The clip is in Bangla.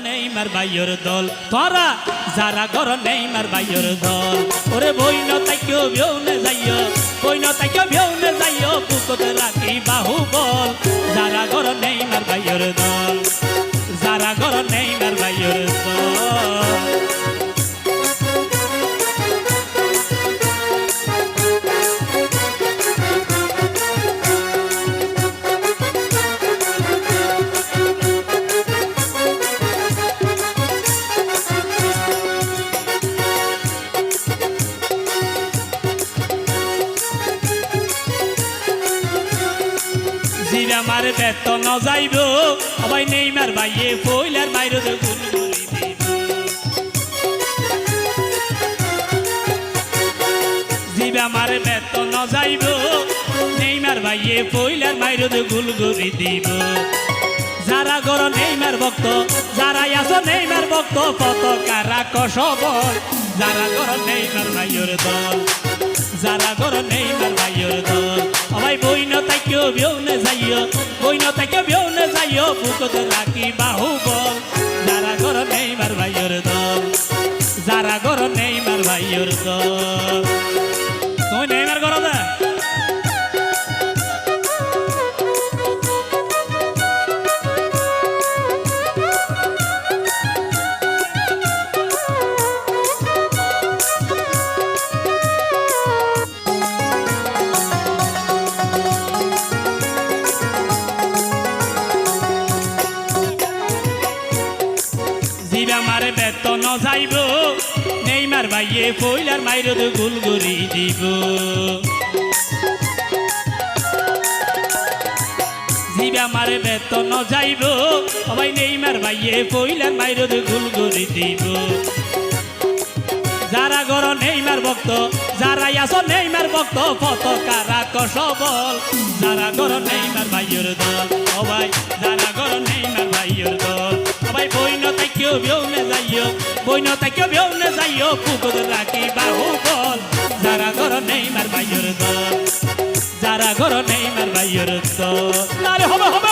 নেইমার ভাইয়ের দল তোরা যারা ঘর নেইমার ভাইয়ের দল ওরে বইন তাইকেও বিউনে যাইও বইন তাইকেও বিউনে যাইও বুকতে রাখি বাহুবল যারা ঘর নেইমার ভাইয়ের দল যারা ঘর নেইমার ভাইয়ের দল আমার বেতন যাইব সবাই নেইমার ভাইয়ে ফইলার বাইরে গুলগুলি দিব জিবে আমার বেতন যাইব নেইমার ভাইয়ে ফইলার বাইরে গুলগুলি দিব যারা গর নেইমার ভক্ত যারা আছো নেইমার ভক্ত পতাকা রাখ সবল যারা গর নেইমার ভাইয়ের দল যারা ঘর নেইমার ভাইয়ের দল সবাই বইন তাইকেও বিউনে যাইও বইন তাইকেও বিউনে যাইও বুকতে রাখি বাহুবল যারা ঘর নেইমার ভাইয়ের দল যারা ঘর নেইমার ভাইয়ের দল তুমি নেইমার ঘর দা আমার বেতন যাইব নেইমার ভাইয়ে ফইলার মাইরদ গুলগুলি দিব জিবে আমার বেতন যাইব সবাই নেইমার ভাইয়ে ফইলার মাইরদ গুলগুলি দিব যারা ঘর নেইমার ভক্ত যারা আছো নেইমার ভক্ত পতাকা রাখ সবল যারা ঘর নেইমার ভাইয়ের দল সবাই যারা ঘর নেইমার ভাইয়ের দল সবাই বইন তাইকেও বিউনে যাইও বইন তাইকেও বিউনে যাইও পুকুর রাখি বাহুবল যারা ঘর নেইমার ভাইয়ের দল যারা ঘর নেইমার ভাইয়ের দল হবে হবে